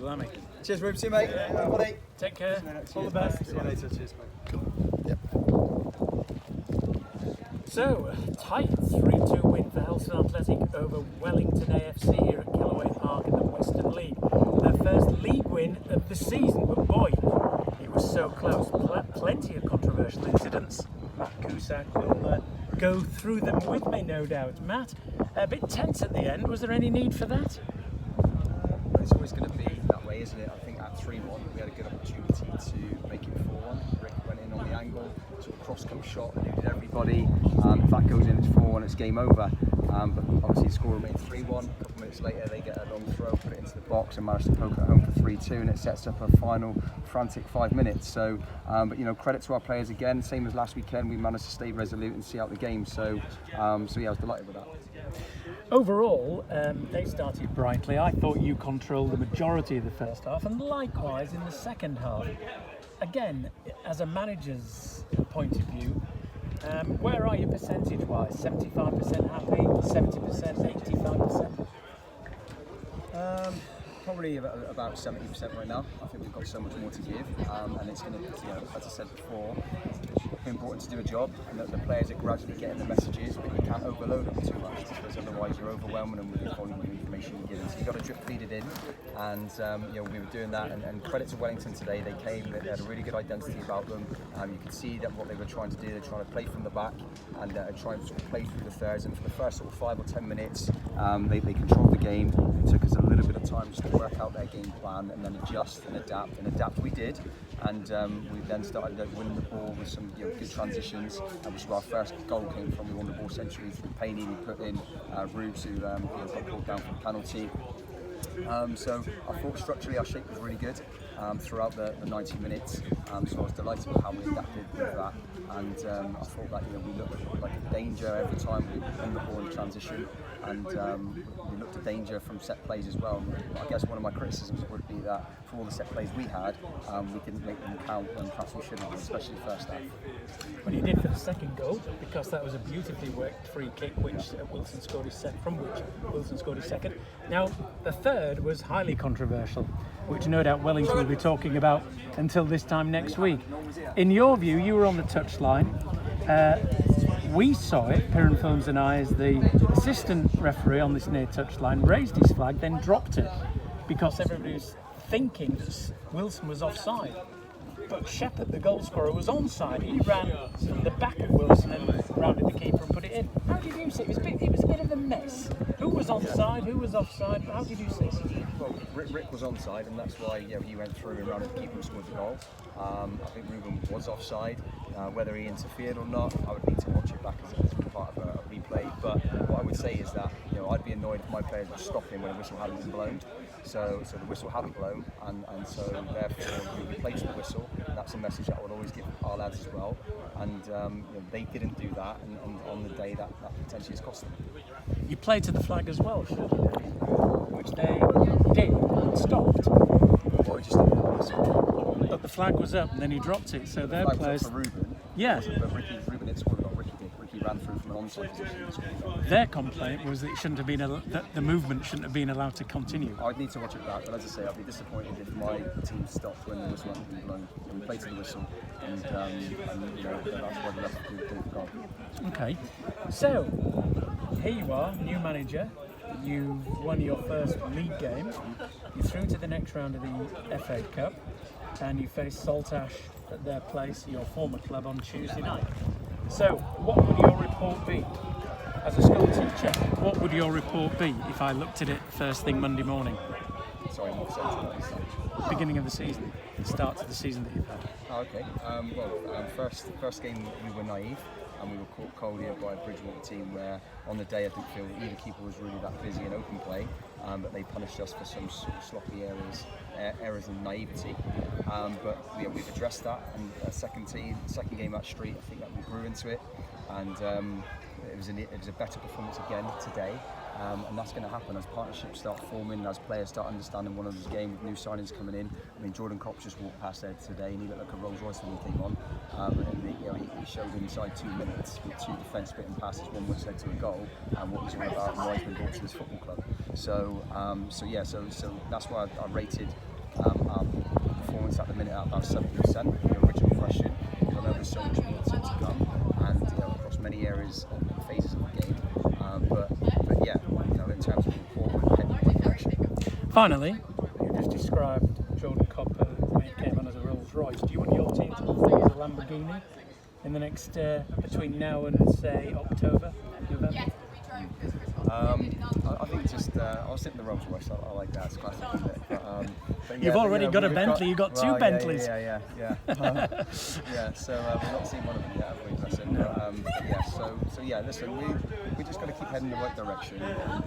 Lammy. Cheers, Rube. See you, mate. Buddy. Take care. All the best. See you later. Cheers, mate. Yep. So, tight 3-2 win for Helston Athletic over Wellington AFC here at Kellaway Park in the Western League. Their first league win of the season, but boy, it was so close. Plenty of controversial incidents. Matt Cusack will go through them with me, no doubt. Matt, a bit tense at the end. Was there any need for that? It's always going to be that way, isn't it? I think at 3-1 we had a good opportunity to make it 4-1. Rick went in on the angle, sort of cross-come shot, eluded everybody. If that goes in, it's 4-1, it's game over. But obviously the score remained 3-1. A couple minutes later they get a long throw, put it into the box and managed to poke it home for 3-2, and it sets up a final frantic 5 minutes. So, but you know, credit to our players again. Same as last weekend, we managed to stay resolute and see out the game. So, yeah, I was delighted with that. Overall, they started brightly. I thought you controlled the majority of the first half, and likewise in the second half. Again, as a manager's point of view, where are you percentage-wise? 75% happy, 70%, 85%? Probably about 70% right now. I think we've got so much more to give, and it's going to, you know, as I said before, it's important to do a job, and that the players are gradually getting the messages, but you can't overload them too much because otherwise you're overwhelming them with the volume of information you're giving. So you've got to drip feed it in, and you know, we were doing that. And credit to Wellington today, they came, they had a really good identity about them. You could see that what they were trying to do, they're trying to play from the back and try and sort of play through the thirds. And for the first sort of 5 or 10 minutes, they controlled the game. It took us a little bit of time just to work out their game plan and then adjust and adapt. And adapt we did, and we then started winning the ball with some, you know, good transitions, which is where our first goal came from. We won the ball centrally through Payne. We put in Rubes, who got called down for the penalty. So I thought structurally our shape was really good throughout the 90 minutes. So I was delighted with how we adapted with that, and I thought that, you know, we looked like a danger every time we won the ball in transition, and we looked at danger from set plays as well. I guess one of my criticisms would be that for all the set plays we had, we didn't make them count when perhaps we should have, especially the first half. Well, you did for the second goal, because that was a beautifully worked free kick which Wilson scored his second. Now, the third was highly controversial, which no doubt Wellington will be talking about until this time next week. In your view, you were on the touchline. We saw it, Piran Films and I, as the assistant referee on this near touchline raised his flag, then dropped it, because everybody was thinking that Wilson was offside. But Shepherd, the goal scorer, was onside. He ran from the back of Wilson and rounded the keeper and put it in. How did you see it? It was a bit of a mess. Who was onside? Who was offside? How did you see it? Well, Rick was onside, and that's why, you know, he went through and rounded the keeper and scored the goal. I think Ruben was offside. Whether he interfered or not, I would need to watch it back as part of a replay. But what I would say is that, you know, I'd be annoyed if my players were stopping when a whistle hadn't been blown. So the whistle hadn't blown, and so therefore we played to the whistle. And that's a message that I would always give our lads as well. And you know, they didn't do that, and on the day that potentially has cost them. You played to the flag as well, shouldn't you? Which they did and stopped. Or just stopped the whistle. But the flag was up and then he dropped it, so their The flag was players. up for Ruben. Yeah. But Ruben didn't score the goal. Ricky ran through from an onside position and scored the goal. Their complaint was that it shouldn't have been that the movement shouldn't have been allowed to continue. I'd need to watch it back, but as I say, I'd be disappointed if my team stopped when the whistle hadn't been blown. And we played to the whistle, and you know, that's why the rest did the goal. Okay, so here you are, new manager. You've won your first league game. You're through to the next round of the FA Cup, and you face Saltash at their place, your former club, on Tuesday night. So, what would your report be? As a school teacher, what would your report be if I looked at it first thing Monday morning? Sorry, what sense? Beginning of the season, the start to the season that you've had. Oh, okay. First game we were naive, and we were caught cold here by a Bridgewater team where on the day I didn't feel either keeper was really that busy in open play, but they punished us for some sort of sloppy errors and naivety. But yeah, we've addressed that, and second game at Street, I think that we grew into it, and it was a better performance again today. And that's going to happen as partnerships start forming, as players start understanding one another's game with new signings coming in. I mean, Jordan Kopp just walked past there today and he looked like a Rolls Royce when he came on. He showed inside 2 minutes with 2 defence splitting passes, one which led to a goal, and what he's all about and why he's been brought to this football club. So that's why I rated Our performance at the minute at about 70%. The original question, I know there's so much more to come, and across many areas and phases of the game. But yeah, in terms of report, we're heading in the right direction. Finally, you just described Jordan Copper when he came on as a Rolls Royce. Do you want your team to look as a Lamborghini in the next between now and say October, November? I think just I'll sit in the Rolls Royce. I like that. It's classic, isn't it? But You've already got a Bentley. You've got two Bentleys. Yeah. Yeah. So we've not seen one of them yet, have we? That's it. So yeah. Listen, we just got to keep heading in the right direction, and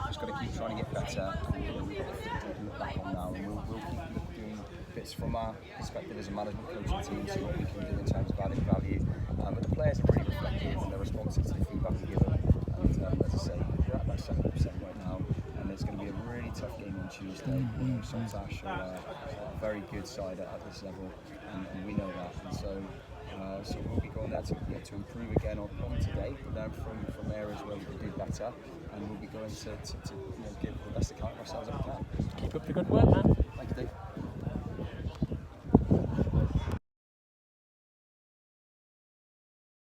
just got to keep trying to get better. And, we've got to look back on now, and we'll keep doing bits from our perspective as a management coaching team, see what we can do in terms of adding value. But the players are really reflective and they're responsive to the feedback we give them. And as I say, we're at about 70% right now, and it's going to be a really tough game on Tuesday. Cusack are a very good side at this level, and we know that. And so we'll be going there to improve again on today, but then from areas where we can do better, and we'll be going to give the best account of ourselves that we can. Keep up the good work, man.